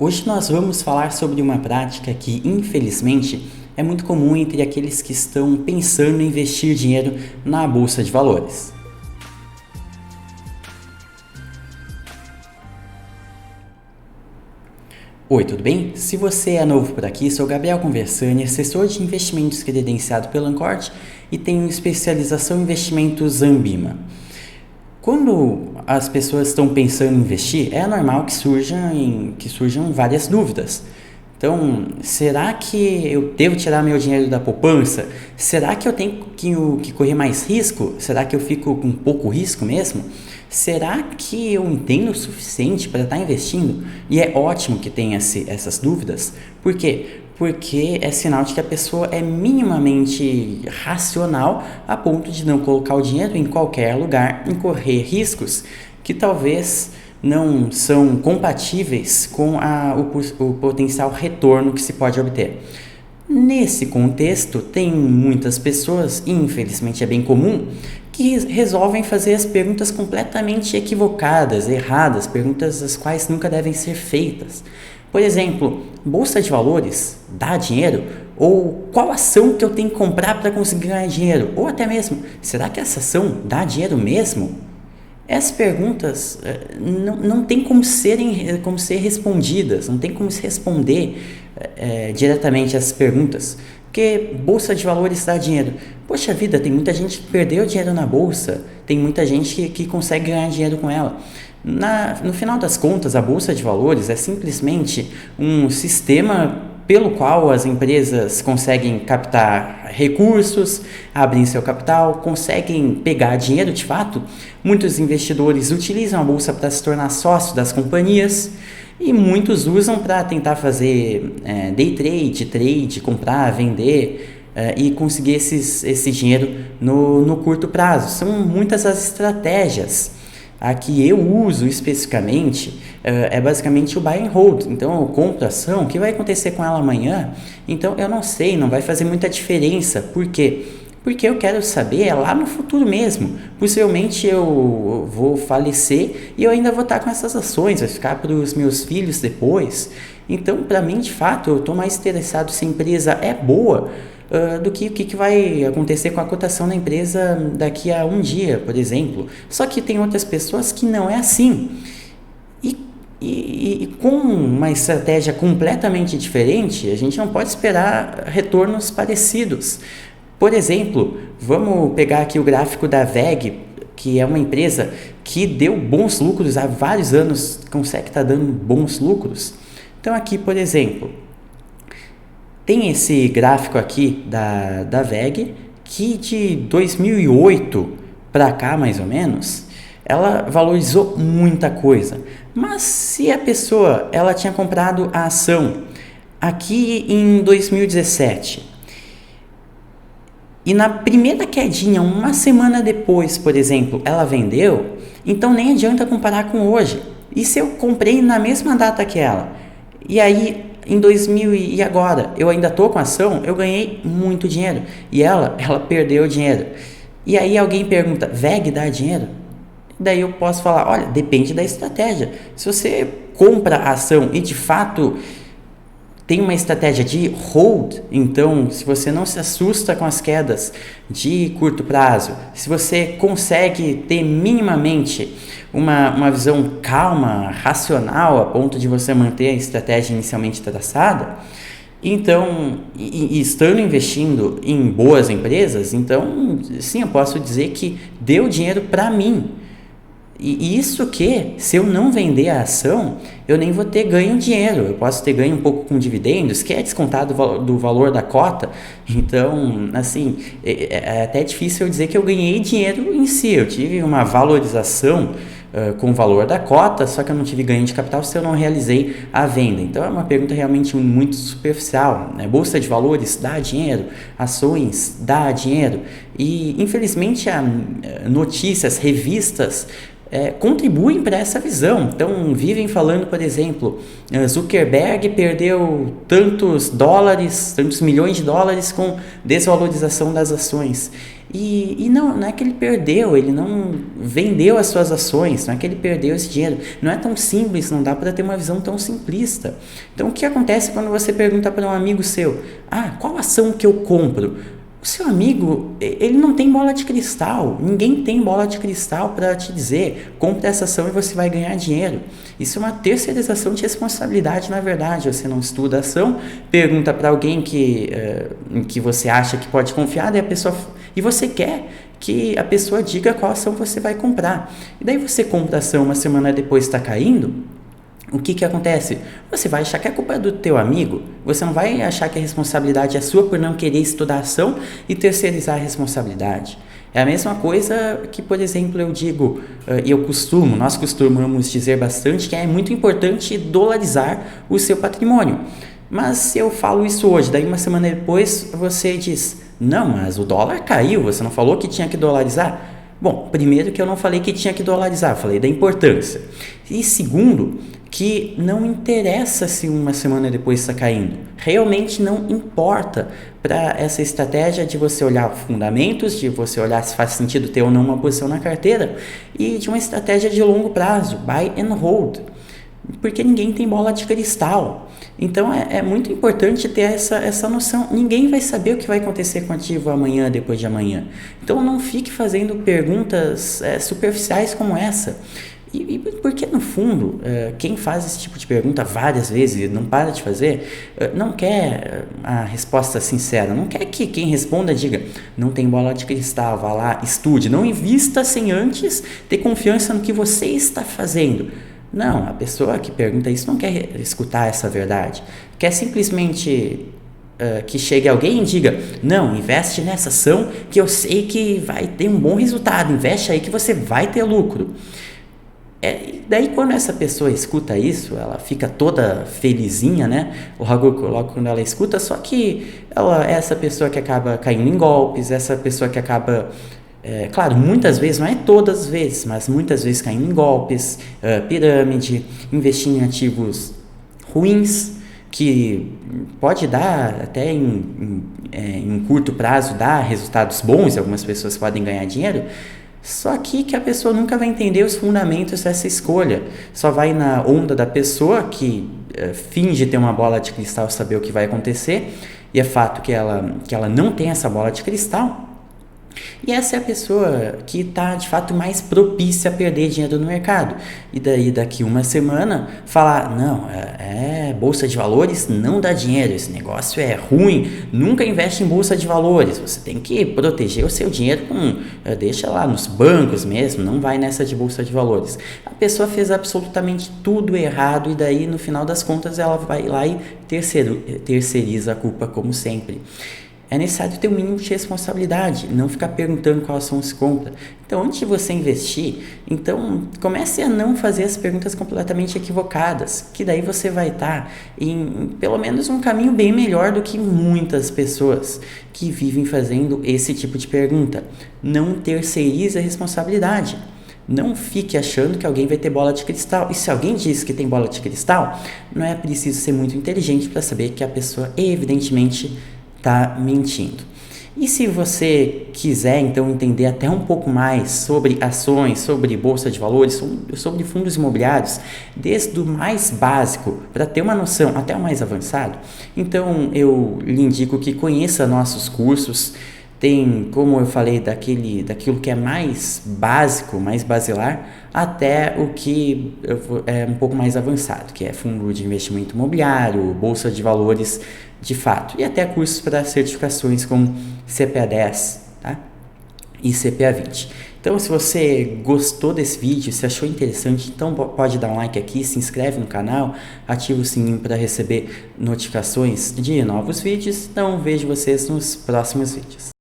Hoje nós vamos falar sobre uma prática que, infelizmente, é muito comum entre aqueles que estão pensando em investir dinheiro na bolsa de valores. Oi, tudo bem? Se você é novo por aqui, sou Gabriel Conversani, assessor de investimentos credenciado pela Ancord e tenho especialização em investimentos Ambima. Quando as pessoas estão pensando em investir, é normal que surjam várias dúvidas. Então, será que eu devo tirar meu dinheiro da poupança? Será que eu tenho que correr mais risco? Será que eu fico com pouco risco mesmo? Será que eu entendo o suficiente para estar investindo? E é ótimo que tenha essas dúvidas. Por quê? Porque é sinal de que a pessoa é minimamente racional a ponto de não colocar o dinheiro em qualquer lugar, em correr riscos que talvez não são compatíveis com o potencial retorno que se pode obter. Nesse contexto, tem muitas pessoas, e infelizmente é bem comum, que resolvem fazer as perguntas completamente equivocadas, erradas, perguntas as quais nunca devem ser feitas. Por exemplo, bolsa de valores dá dinheiro? Ou qual ação que eu tenho que comprar para conseguir ganhar dinheiro? Ou até mesmo, será que essa ação dá dinheiro mesmo? Essas perguntas não tem como ser respondidas, não tem como se responder diretamente essas perguntas. Porque bolsa de valores dá dinheiro. Poxa vida, tem muita gente que perdeu dinheiro na bolsa, tem muita gente que consegue ganhar dinheiro com ela. No final das contas, a bolsa de valores é simplesmente um sistema pelo qual as empresas conseguem captar recursos, abrem seu capital, conseguem pegar dinheiro de fato. Muitos investidores utilizam a bolsa para se tornar sócio das companhias e muitos usam para tentar fazer day trade, comprar, vender e conseguir esse dinheiro no curto prazo. São muitas as estratégias. A que eu uso especificamente é basicamente o buy and hold. Então eu compro a ação, o que vai acontecer com ela amanhã? Então eu não sei, não vai fazer muita diferença. Por quê? Porque eu quero saber lá no futuro mesmo. Possivelmente eu vou falecer e eu ainda vou estar com essas ações, vai ficar para os meus filhos depois. Então, para mim, de fato, eu estou mais interessado se a empresa é boa do que o que vai acontecer com a cotação da empresa daqui a um dia, por exemplo. Só que tem outras pessoas que não é assim. E com uma estratégia completamente diferente, a gente não pode esperar retornos parecidos. Por exemplo, vamos pegar aqui o gráfico da WEG, que é uma empresa que deu bons lucros há vários anos, consegue estar dando bons lucros. Então aqui, por exemplo, tem esse gráfico aqui da WEG, que de 2008 para cá, mais ou menos, ela valorizou muita coisa. Mas se a pessoa ela tinha comprado a ação aqui em 2017 e na primeira quedinha, uma semana depois, por exemplo, ela vendeu, então nem adianta comparar com hoje. E se eu comprei na mesma data que ela? E aí, em 2000 e agora, eu ainda estou com a ação, eu ganhei muito dinheiro. E ela perdeu dinheiro. E aí alguém pergunta, WEG dá dinheiro? Daí eu posso falar, olha, depende da estratégia. Se você compra a ação e de fato tem uma estratégia de hold, então se você não se assusta com as quedas de curto prazo, se você consegue ter minimamente uma visão calma, racional, a ponto de você manter a estratégia inicialmente traçada, então, e estando investindo em boas empresas, então sim, eu posso dizer que deu dinheiro para mim. E isso que, se eu não vender a ação, eu nem vou ter ganho dinheiro. Eu posso ter ganho um pouco com dividendos, que é descontado do valor da cota. Então, assim, é até difícil eu dizer que eu ganhei dinheiro em si. Eu tive uma valorização com o valor da cota, só que eu não tive ganho de capital se eu não realizei a venda. Então, é uma pergunta realmente muito superficial, né? Bolsa de valores dá dinheiro? Ações dá dinheiro? E, infelizmente, notícias, revistas contribuem para essa visão. Então, vivem falando, por exemplo, Zuckerberg perdeu tantos milhões de dólares com desvalorização das ações. E não é que ele perdeu, ele não vendeu as suas ações, não é que ele perdeu esse dinheiro. Não é tão simples, não dá para ter uma visão tão simplista. Então, o que acontece quando você pergunta para um amigo seu: qual ação que eu compro? O seu amigo, ele não tem bola de cristal, ninguém tem bola de cristal para te dizer: compre essa ação e você vai ganhar dinheiro. Isso é uma terceirização de responsabilidade, na verdade. Você não estuda a ação, pergunta para alguém que você acha que pode confiar, e você quer que a pessoa diga qual ação você vai comprar. E daí você compra a ação, uma semana depois está caindo. O que acontece? Você vai achar que a culpa é do teu amigo, você não vai achar que a responsabilidade é sua por não querer estudar a ação e terceirizar a responsabilidade. É a mesma coisa que, por exemplo, eu digo, nós costumamos dizer bastante que é muito importante dolarizar o seu patrimônio. Mas se eu falo isso hoje, daí uma semana depois você diz: não, mas o dólar caiu, você não falou que tinha que dolarizar? Bom, primeiro que eu não falei que tinha que dolarizar, falei da importância. E segundo, que não interessa se uma semana depois está caindo. Realmente não importa para essa estratégia de você olhar fundamentos, de você olhar se faz sentido ter ou não uma posição na carteira, e de uma estratégia de longo prazo, buy and hold. Porque ninguém tem bola de cristal. Então é muito importante ter essa noção. Ninguém vai saber o que vai acontecer com o ativo amanhã, depois de amanhã. Então não fique fazendo perguntas superficiais como essa. E porque no fundo, quem faz esse tipo de pergunta várias vezes e não para de fazer, não quer a resposta sincera, não quer que quem responda diga: não tem bola de cristal, vá lá, estude, não invista sem antes ter confiança no que você está fazendo. Não, a pessoa que pergunta isso não quer escutar essa verdade, quer simplesmente que chegue alguém e diga: não, investe nessa ação que eu sei que vai ter um bom resultado, investe aí que você vai ter lucro. Daí quando essa pessoa escuta isso, ela fica toda felizinha, né? Logo quando ela escuta, só que ela é essa pessoa que acaba caindo em golpes, essa pessoa que acaba, claro, muitas vezes, não é todas as vezes, mas muitas vezes caindo em golpes, pirâmide, investindo em ativos ruins, que pode dar até em curto prazo, dar resultados bons, algumas pessoas podem ganhar dinheiro. Só que a pessoa nunca vai entender os fundamentos dessa escolha. Só vai na onda da pessoa que finge ter uma bola de cristal, saber o que vai acontecer. E é fato que ela não tem essa bola de cristal. E essa é a pessoa que está, de fato, mais propícia a perder dinheiro no mercado. E daí, daqui uma semana, falar: não, bolsa de valores não dá dinheiro, esse negócio é ruim, nunca investe em bolsa de valores, você tem que proteger o seu dinheiro deixa lá nos bancos mesmo, não vai nessa de bolsa de valores. A pessoa fez absolutamente tudo errado e daí, no final das contas, ela vai lá e terceiriza a culpa, como sempre. É necessário ter um mínimo de responsabilidade, não ficar perguntando qual ação se compra. Então, antes de você investir, comece a não fazer as perguntas completamente equivocadas, que daí você vai estar em pelo menos um caminho bem melhor do que muitas pessoas que vivem fazendo esse tipo de pergunta. Não terceirize a responsabilidade. Não fique achando que alguém vai ter bola de cristal. E se alguém diz que tem bola de cristal, não é preciso ser muito inteligente para saber que a pessoa evidentemente está mentindo. E se você quiser, então, entender até um pouco mais sobre ações, sobre bolsa de valores, sobre fundos imobiliários, desde o mais básico para ter uma noção até o mais avançado, então eu lhe indico que conheça nossos cursos. Tem, como eu falei, daquilo que é mais básico, mais basilar, até o que é um pouco mais avançado, que é fundo de investimento imobiliário, bolsa de valores de fato, e até cursos para certificações como CPA 10, tá? E CPA 20. Então, se você gostou desse vídeo, se achou interessante, então pode dar um like aqui, se inscreve no canal, ativa o sininho para receber notificações de novos vídeos. Então, vejo vocês nos próximos vídeos.